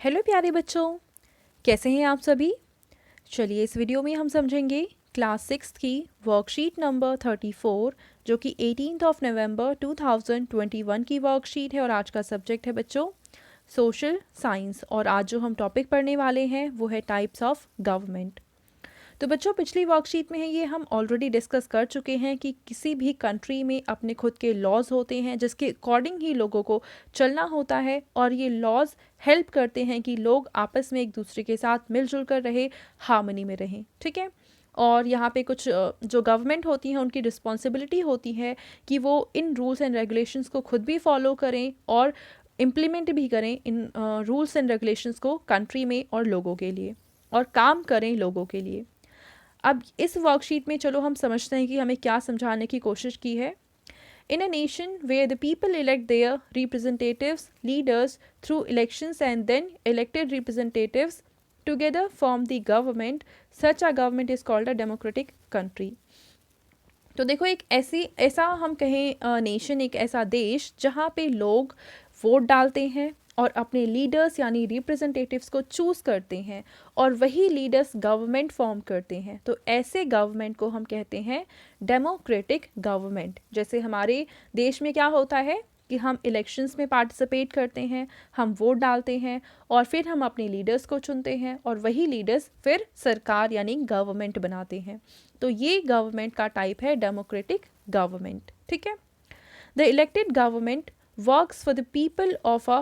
Hello प्यारे बच्चों, कैसे हैं आप सभी। चलिए इस वीडियो में हम समझेंगे क्लास 6 की वर्कशीट नंबर 34 जो कि 18 नवंबर 2021 की वर्कशीट है और आज का सब्जेक्ट है बच्चों सोशल साइंस। और आज जो हम टॉपिक पढ़ने वाले हैं वो है टाइप्स ऑफ गवर्नमेंट। तो बच्चों पिछली वर्कशीट में है ये हम ऑलरेडी डिस्कस कर चुके हैं कि किसी भी कंट्री में अपने खुद के लॉज होते हैं जिसके अकॉर्डिंग ही लोगों को चलना होता है और ये लॉज हेल्प करते हैं कि लोग आपस में एक दूसरे के साथ मिलजुल कर रहे, हार्मनी में रहें। ठीक है। और यहाँ पे कुछ जो गवर्नमेंट होती है उनकी रिस्पॉन्सिबिलिटी होती है कि वो इन रूल्स एंड रेगुलेशंस को खुद भी फॉलो करें और इम्प्लीमेंट भी करें इन रूल्स एंड रेगुलेशंस को कंट्री में और लोगों के लिए, और काम करें लोगों के लिए। अब इस वर्कशीट में चलो हम समझते हैं कि हमें क्या समझाने की कोशिश की है। In a nation where the people elect their representatives leaders through elections and then elected representatives together form the government, such a government is called a democratic country. तो देखो एक ऐसा हम कहें नेशन, एक ऐसा देश जहाँ पे लोग वोट डालते हैं और अपने लीडर्स यानी रिप्रेजेंटेटिव्स को चूज़ करते हैं और वही लीडर्स गवर्नमेंट फॉर्म करते हैं। तो ऐसे गवर्नमेंट को हम कहते हैं डेमोक्रेटिक गवर्नमेंट। जैसे हमारे देश में क्या होता है कि हम इलेक्शंस में पार्टिसिपेट करते हैं, हम वोट डालते हैं और फिर हम अपने लीडर्स को चुनते हैं और वही लीडर्स फिर सरकार यानी गवर्नमेंट बनाते हैं। तो ये गवर्नमेंट का टाइप है डेमोक्रेटिक गवर्नमेंट। ठीक है। The elected government works for the people of a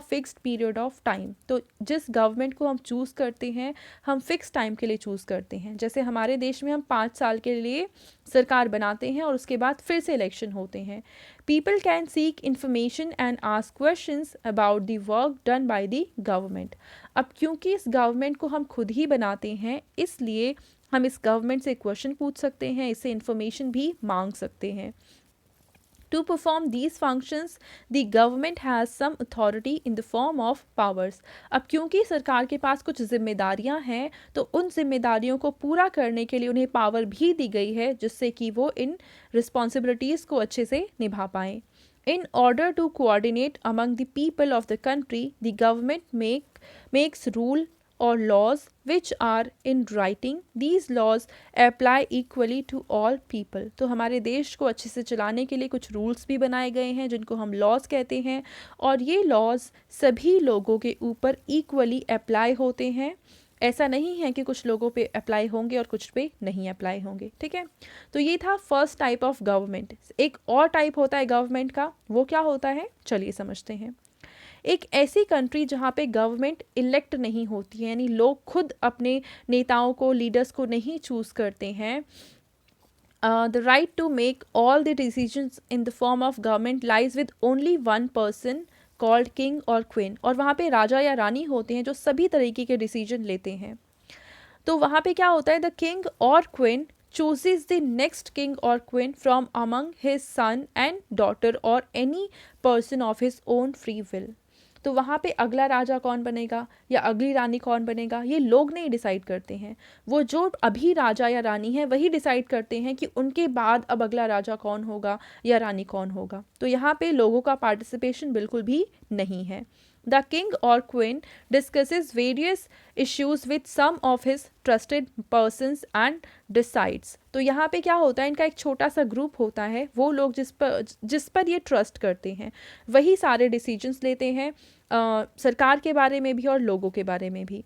fixed period of time. तो जिस गवर्नमेंट को हम चूज़ करते हैं हम फिक्स टाइम के लिए चूज़ करते हैं। जैसे हमारे देश में हम 5 साल के लिए सरकार बनाते हैं और उसके बाद फिर से इलेक्शन होते हैं। People can seek information and ask questions about the work done by the government. अब क्योंकि इस गवर्नमेंट को हम खुद ही बनाते हैं इसलिए हम इस गवर्नमेंट से क्वेश्चन पूछ सकते हैं, इससे इन्फॉर्मेशन भी मांग सकते हैं। To perform these functions, the government has some authority in the form of powers. अब क्योंकि सरकार के पास कुछ जिम्मेदारियां हैं तो उन जिम्मेदारियों को पूरा करने के लिए उन्हें पावर भी दी गई है जिससे कि वो इन रिस्पॉन्सिबिलिटीज़ को अच्छे से निभा पाएँ। In order to coordinate among the people of the country, the government makes rule or laws which are in writing. These laws apply equally to all people. तो हमारे देश को अच्छे से चलाने के लिए कुछ रूल्स भी बनाए गए हैं जिनको हम लॉज कहते हैं और ये लॉज सभी लोगों के ऊपर इक्वली अप्लाई होते हैं। ऐसा नहीं है कि कुछ लोगों पे अप्लाई होंगे और कुछ पे नहीं अप्लाई होंगे। ठीक है। तो ये था फर्स्ट टाइप ऑफ गवर्नमेंट। एक और टाइप होता है गवर्नमेंट का, वो क्या होता है चलिए समझते हैं। एक ऐसी कंट्री जहाँ पे गवर्नमेंट इलेक्ट नहीं होती है यानी लोग खुद अपने नेताओं को, लीडर्स को नहीं चूज़ करते हैं। The right to make all the decisions in the form of government lies with only one person called king और क्वीन। और वहाँ पे राजा या रानी होते हैं जो सभी तरीके के डिसीजन लेते हैं। तो वहाँ पे क्या होता है, द किंग और queen chooses the next king or queen from among his son and daughter or any person of his own free will. तो वहाँ पे अगला राजा कौन बनेगा या अगली रानी कौन बनेगा ये लोग नहीं डिसाइड करते हैं। वो जो अभी राजा या रानी है वही डिसाइड करते हैं कि उनके बाद अब अगला राजा कौन होगा या रानी कौन होगा। तो यहाँ पे लोगों का पार्टिसिपेशन बिल्कुल भी नहीं है। The king or queen discusses various issues with some of his trusted persons and decides. तो यहाँ पे क्या होता है, इनका एक छोटा सा ग्रुप होता है, वो लोग जिस पर ये ट्रस्ट करते हैं वही सारे डिसीजंस लेते हैं, सरकार के बारे में भी और लोगों के बारे में भी।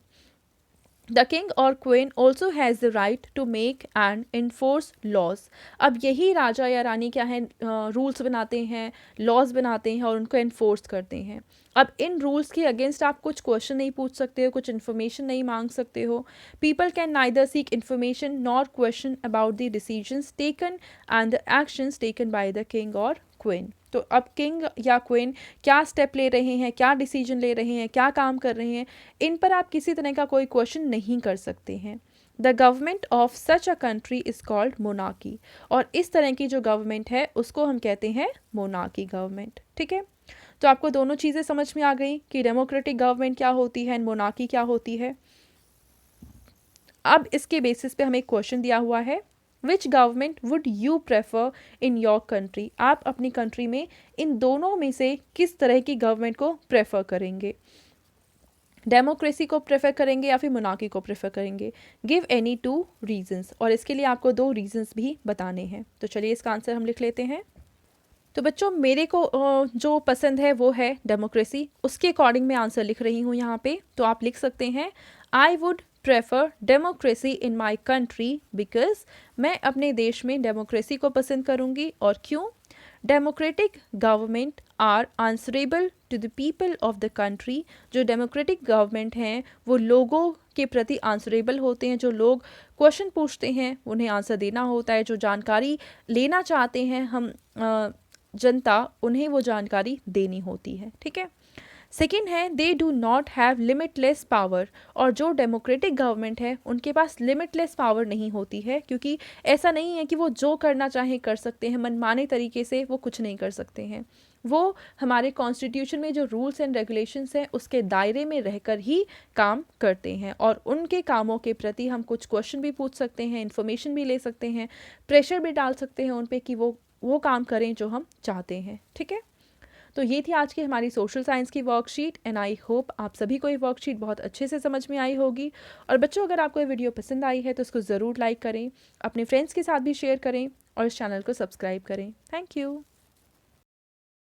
The king or queen also has the right to make and enforce laws. अब यही राजा या रानी क्या है, रूल्स बनाते हैं, लॉज बनाते हैं और उनको एनफोर्स करते हैं। अब इन रूल्स के अगेंस्ट आप कुछ क्वेश्चन नहीं पूछ सकते हो, कुछ इन्फॉर्मेशन नहीं मांग सकते हो। People can neither seek information nor question about the decisions taken and the actions taken by the king और क्वीन। तो अब किंग या क्वीन क्या स्टेप ले रहे हैं, क्या डिसीजन ले रहे हैं, क्या काम कर रहे हैं, इन पर आप किसी तरह का कोई क्वेश्चन नहीं कर सकते हैं। The government of such a country is called monarchy. और इस तरह की जो गवर्नमेंट है उसको हम कहते हैं मोनार्की गवर्नमेंट। ठीक है। तो आपको दोनों चीज़ें समझ में आ गई कि डेमोक्रेटिक गवर्नमेंट क्या होती है एंड मोनार्की क्या होती है। अब इसके बेसिस पे हमें एक क्वेश्चन दिया हुआ है which government would you prefer in your country, आप अपनी कंट्री में इन दोनों में से किस तरह की गवर्नमेंट को प्रेफर करेंगे, डेमोक्रेसी को प्रेफर करेंगे या फिर मोनार्की को प्रेफर करेंगे। गिव एनी 2 रीजंस, और इसके लिए आपको 2 रीजंस भी बताने हैं। तो चलिए इसका आंसर हम लिख लेते हैं। तो बच्चों मेरे को जो पसंद है वो है डेमोक्रेसी, उसके अकॉर्डिंग मैं आंसर लिख रही हूँ यहाँ पे। तो आप लिख सकते हैं I would prefer democracy in my country because, मैं अपने देश में डेमोक्रेसी को पसंद करूँगी। और क्यों? Democratic government are answerable to the people of the country, जो डेमोक्रेटिक गवर्नमेंट हैं वो लोगों के प्रति आंसरेबल होते हैं, जो लोग क्वेश्चन पूछते हैं उन्हें आंसर देना होता है, जो जानकारी लेना चाहते हैं हम जनता, उन्हें वो जानकारी देनी होती है। ठीक है। सेकेंड है they do not have limitless power, और जो डेमोक्रेटिक गवर्नमेंट है उनके पास लिमिटलेस पावर नहीं होती है, क्योंकि ऐसा नहीं है कि वो जो करना चाहे कर सकते हैं, मनमाने तरीके से वो कुछ नहीं कर सकते हैं। वो हमारे कॉन्स्टिट्यूशन में जो रूल्स एंड रेगुलेशंस हैं उसके दायरे में रहकर ही काम करते हैं, और उनके कामों के प्रति हम कुछ क्वेश्चन भी पूछ सकते हैं, इन्फॉर्मेशन भी ले सकते हैं, प्रेशर भी डाल सकते हैं उन पे कि वो काम करें जो हम चाहते हैं। ठीक है। तो ये थी आज की हमारी सोशल साइंस की वर्कशीट, एंड आई होप आप सभी को ये वर्कशीट बहुत अच्छे से समझ में आई होगी। और बच्चों अगर आपको ये वीडियो पसंद आई है तो इसको ज़रूर लाइक करें, अपने फ्रेंड्स के साथ भी शेयर करें और इस चैनल को सब्सक्राइब करें। Thank you.